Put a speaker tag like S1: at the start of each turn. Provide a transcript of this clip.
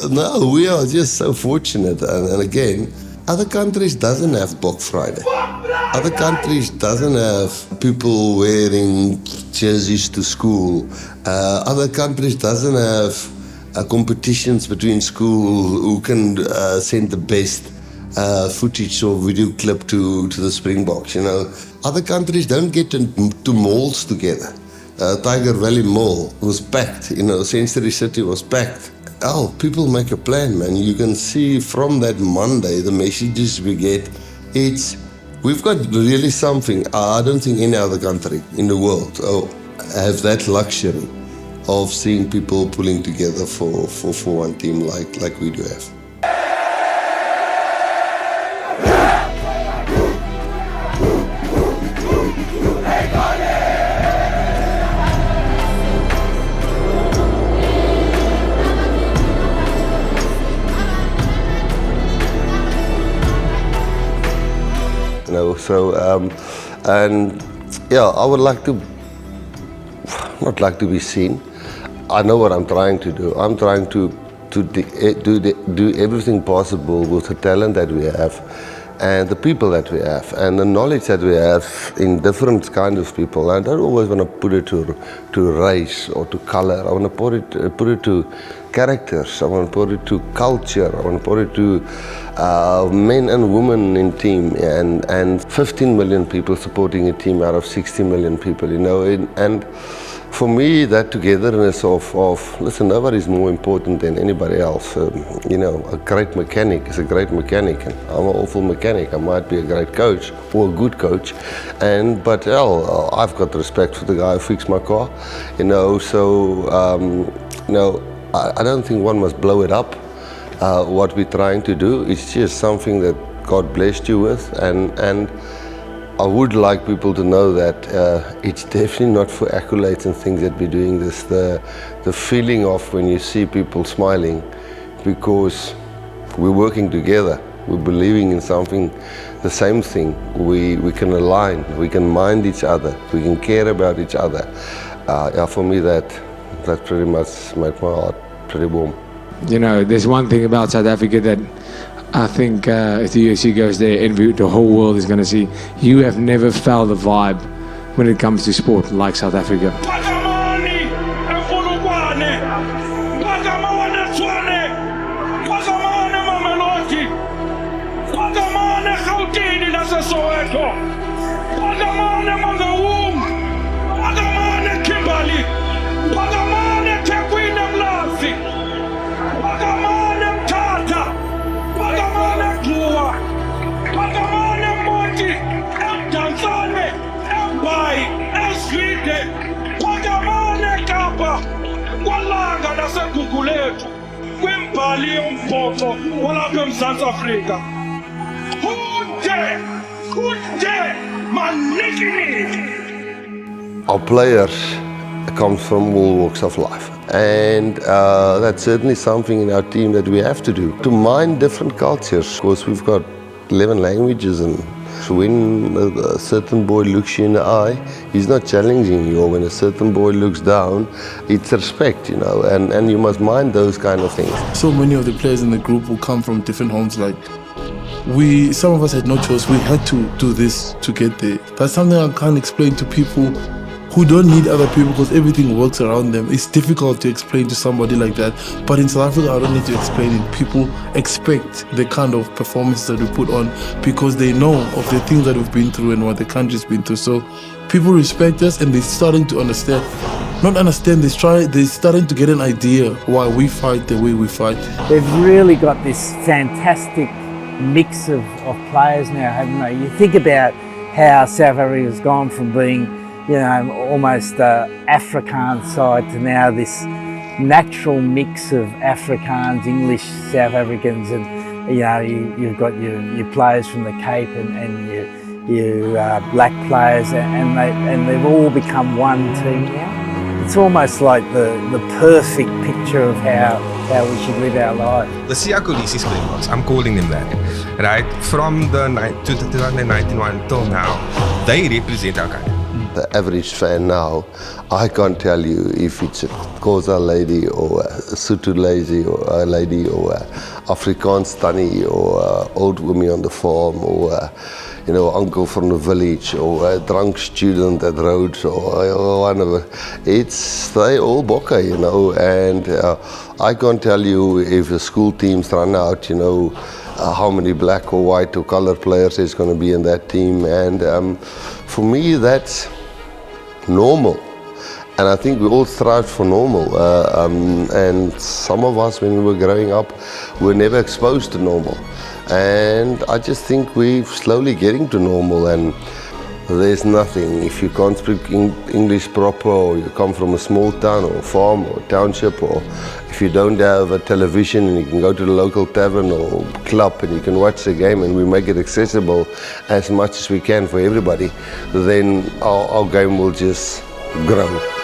S1: No, we are just so fortunate. And again, other countries doesn't have Black Friday. Other countries doesn't have people wearing jerseys to school. Other countries doesn't have competitions between school who can send the best footage or video clip to the Springboks. You know, other countries don't get to malls together. Tiger Valley Mall was packed. You know, Century City was packed. Oh, people make a plan, man. You can see from that Monday the messages we get. We've got really something. I don't think any other country in the world have that luxury of seeing people pulling together for one team like we do have. You know, so and yeah, I would like to not like to be seen. I know what I'm trying to do. I'm trying to do everything possible with the talent that we have and the people that we have and the knowledge that we have in different kinds of people. I don't always want to put it to race or to color. I want to put it to characters. I want to put it to culture. I want to put it to men and women in team and 15 million people supporting a team out of 60 million people, you know, and for me, that togetherness of listen, nobody's more important than anybody else. You know, a great mechanic is a great mechanic, and I'm an awful mechanic. I might be a great coach or a good coach, but I've got respect for the guy who fixed my car. You know, so you know, I don't think one must blow it up. What we're trying to do is just something that God blessed you with, and I would like people to know that it's definitely not for accolades and things that we're doing this. The feeling of when you see people smiling, because we're working together, we're believing in something, the same thing. We can align, we can mind each other, we can care about each other. Yeah, for me that pretty much made my heart pretty warm.
S2: You know, there's one thing about South Africa that I think if the UFC goes there, the whole world is going to see. You have never felt the vibe when it comes to sport like South Africa.
S3: Kwimbali yombhoxo walapha eMzantsi Afrika. Kude maniniki.
S1: Our players come from all walks of life, and that's certainly something in our team that we have to do, to mind different cultures, because we've got 11 languages, and when a certain boy looks you in the eye, he's not challenging you, or when a certain boy looks down, it's respect, you know, and you must mind those kind of things.
S4: So many of the players in the group will come from different homes. Like some of us had no choice. We had to do this to get there. That's something I can't explain to people who don't need other people, because everything works around them. It's difficult to explain to somebody like that. But in South Africa, I don't need to explain it. People expect the kind of performance that we put on because they know of the things that we've been through and what the country's been through. So people respect us, and they're starting to understand. Not understand, they're starting to get an idea why we fight the way we fight.
S5: They've really got this fantastic mix of players now, haven't they? You think about how South Africa's gone from being, you know, almost Afrikaans side to now this natural mix of Afrikaans, English, South Africans, and you know, you've got your players from the Cape and your black players, and they've all become one team now. It's almost like the perfect picture of how we should live our life.
S6: The Siya Kolisi Springboks, I'm calling them that, right? From the 2019 until now, they represent our country.
S1: The average fan now, I can't tell you if it's a Xhosa lady or a Sotho lady or a lady or a Afrikaans tannie or a old woman on the farm or you know, uncle from the village or a drunk student at Rhodes or one of it. They all Bokke, you know, and I can't tell you if the school teams run out, you know, how many black or white or colored players there's going to be in that team, and for me that's normal. And I think we all strive for normal. And some of us, when we were growing up, were never exposed to normal. And I just think we're slowly getting to normal. And there's nothing. If you can't speak English proper, or you come from a small town or farm or township, or if you don't have a television and you can go to the local tavern or club and you can watch the game, and we make it accessible as much as we can for everybody, then our game will just grow.